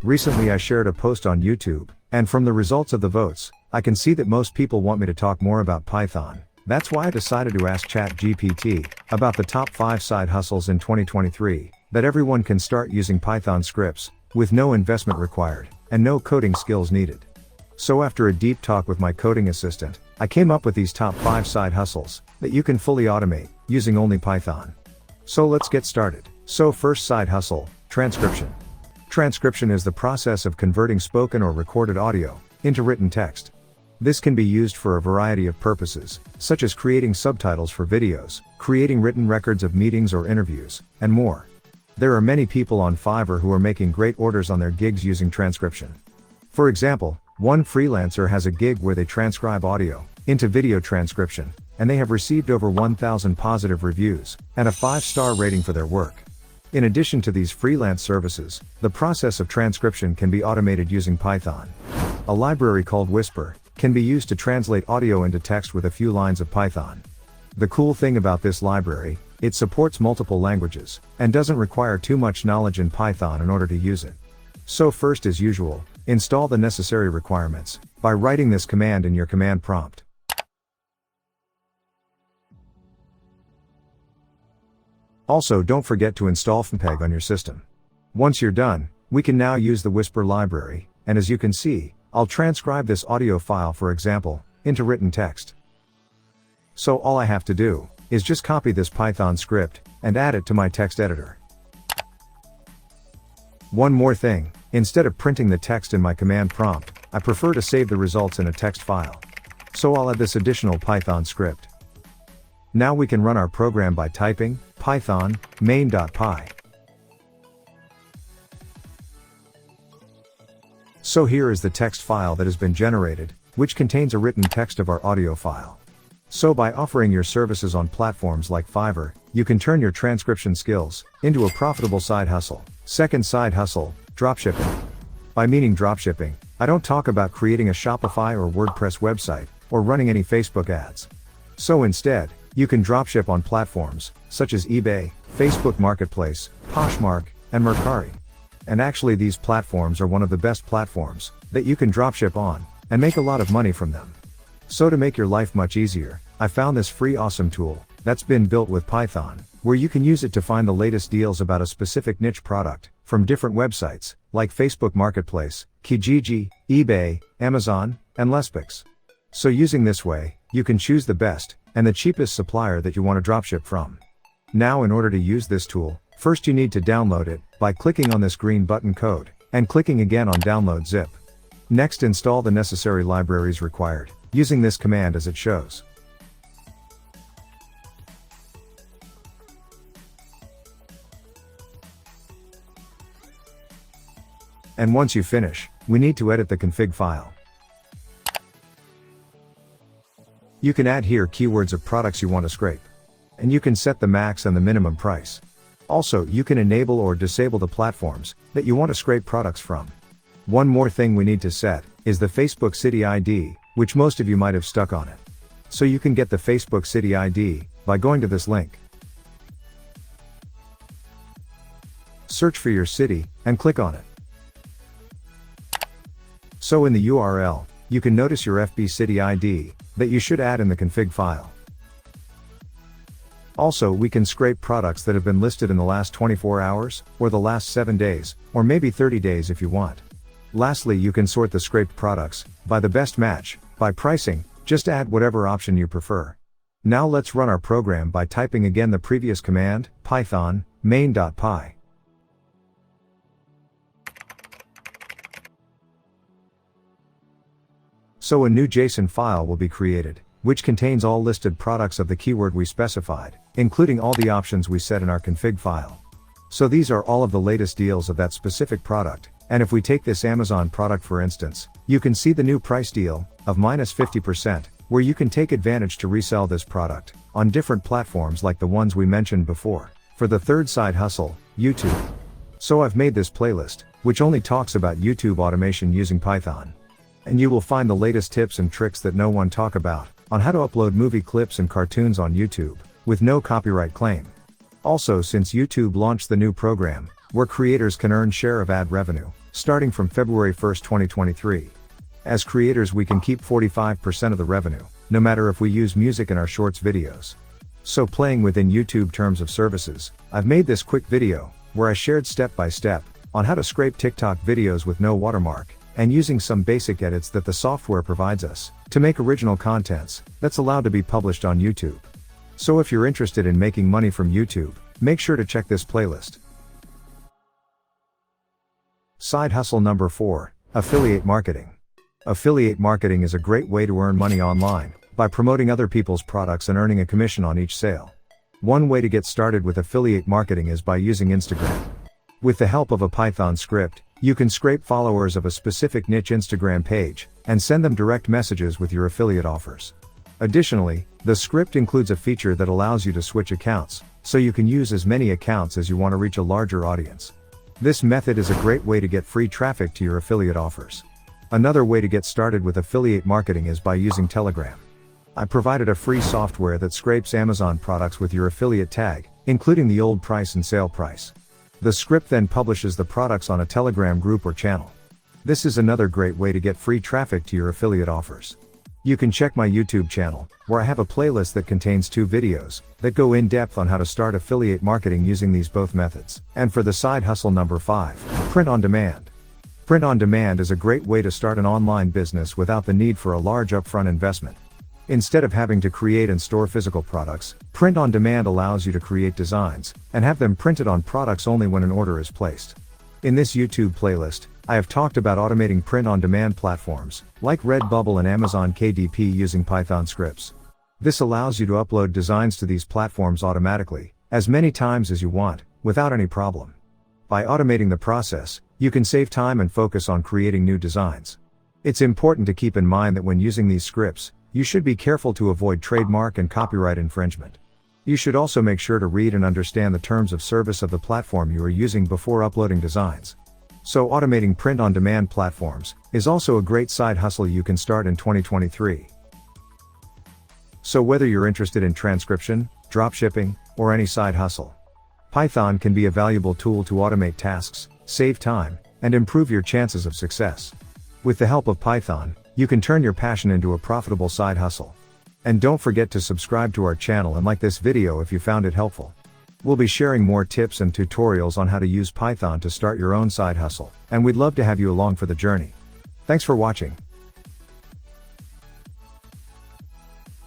Recently I shared a post on YouTube, and from the results of the votes, I can see that most people want me to talk more about Python. That's why I decided to ask ChatGPT about the top 5 side hustles in 2023 that everyone can start using Python scripts with no investment required and no coding skills needed. So after a deep talk with my coding assistant, I came up with these top 5 side hustles that you can fully automate using only Python. So let's get started. So first side hustle, transcription. Transcription is the process of converting spoken or recorded audio into written text. This can be used for a variety of purposes, such as creating subtitles for videos, creating written records of meetings or interviews, and more. There are many people on Fiverr who are making great orders on their gigs using transcription. For example, one freelancer has a gig where they transcribe audio into video transcription, and they have received over 1,000 positive reviews and a 5-star rating for their work. In addition to these freelance services, the process of transcription can be automated using Python. A library called Whisper can be used to translate audio into text with a few lines of Python. The cool thing about this library, it supports multiple languages, and doesn't require too much knowledge in Python in order to use it. So first, as usual, install the necessary requirements by writing this command in your command prompt. Also, don't forget to install FmpEg on your system. Once you're done, we can now use the Whisper library, and as you can see, I'll transcribe this audio file, for example, into written text. So all I have to do is just copy this Python script and add it to my text editor. One more thing, instead of printing the text in my command prompt, I prefer to save the results in a text file. So I'll add this additional Python script. Now we can run our program by typing python main.py. So here is the text file that has been generated, which contains a written text of our audio file. So by offering your services on platforms like Fiverr, you can turn your transcription skills into a profitable side hustle. Second side hustle, dropshipping. By meaning dropshipping, I don't talk about creating a Shopify or WordPress website, or running any Facebook ads. So instead, you can dropship on platforms such as eBay, Facebook Marketplace, Poshmark, and Mercari. And actually these platforms are one of the best platforms that you can dropship on and make a lot of money from them. So to make your life much easier, I found this free awesome tool that's been built with Python, where you can use it to find the latest deals about a specific niche product from different websites like Facebook Marketplace, Kijiji, eBay, Amazon, and Lespix. So using this way, you can choose the best and the cheapest supplier that you want to dropship from. Now in order to use this tool, first you need to download it by clicking on this green button code and clicking again on download zip. Next, install the necessary libraries required using this command as it shows. And once you finish, we need to edit the config file. You can add here keywords of products you want to scrape. And you can set the max and the minimum price. Also, you can enable or disable the platforms that you want to scrape products from. One more thing we need to set is the Facebook City ID, which most of you might have stuck on it. So you can get the Facebook City ID by going to this link. Search for your city and click on it. So in the URL, you can notice your FB City ID that you should add in the config file. Also, we can scrape products that have been listed in the last 24 hours, or the last 7 days, or maybe 30 days if you want. Lastly, you can sort the scraped products by the best match, by pricing, just add whatever option you prefer. Now let's run our program by typing again the previous command, python main.py. So a new JSON file will be created, which contains all listed products of the keyword we specified, including all the options we set in our config file. So these are all of the latest deals of that specific product, and if we take this Amazon product for instance, you can see the new price deal of -50%, where you can take advantage to resell this product on different platforms like the ones we mentioned before. For the third side hustle, YouTube. So I've made this playlist, which only talks about YouTube automation using Python. And you will find the latest tips and tricks that no one talk about on how to upload movie clips and cartoons on YouTube with no copyright claim. Also, since YouTube launched the new program where creators can earn share of ad revenue, starting from February 1st, 2023. As creators, we can keep 45% of the revenue, no matter if we use music in our shorts videos. So playing within YouTube terms of services, I've made this quick video, where I shared step by step, on how to scrape TikTok videos with no watermark, and using some basic edits that the software provides us, to make original contents, that's allowed to be published on YouTube. So if you're interested in making money from YouTube, make sure to check this playlist. Side hustle number 4, affiliate marketing. Affiliate marketing is a great way to earn money online, by promoting other people's products and earning a commission on each sale. One way to get started with affiliate marketing is by using Instagram. With the help of a Python script, you can scrape followers of a specific niche Instagram page, and send them direct messages with your affiliate offers. Additionally, the script includes a feature that allows you to switch accounts, so you can use as many accounts as you want to reach a larger audience. This method is a great way to get free traffic to your affiliate offers. Another way to get started with affiliate marketing is by using Telegram. I provided a free software that scrapes Amazon products with your affiliate tag, including the old price and sale price. The script then publishes the products on a Telegram group or channel. This is another great way to get free traffic to your affiliate offers. You can check my YouTube channel, where I have a playlist that contains 2 videos, that go in depth on how to start affiliate marketing using these both methods. And for the side hustle number 5, print on demand. Print on demand is a great way to start an online business without the need for a large upfront investment. Instead of having to create and store physical products, print on demand allows you to create designs, and have them printed on products only when an order is placed. In this YouTube playlist, I have talked about automating print on demand platforms, like Redbubble and Amazon KDP using Python scripts. This allows you to upload designs to these platforms automatically, as many times as you want, without any problem. By automating the process, you can save time and focus on creating new designs. It's important to keep in mind that when using these scripts, you should be careful to avoid trademark and copyright infringement. You should also make sure to read and understand the terms of service of the platform you are using before uploading designs. So automating print-on-demand platforms is also a great side hustle you can start in 2023. So whether you're interested in transcription, dropshipping, or any side hustle, Python can be a valuable tool to automate tasks, save time, and improve your chances of success. With the help of Python, you can turn your passion into a profitable side hustle. And don't forget to subscribe to our channel and like this video if you found it helpful. We'll be sharing more tips and tutorials on how to use Python to start your own side hustle, and we'd love to have you along for the journey. Thanks for watching.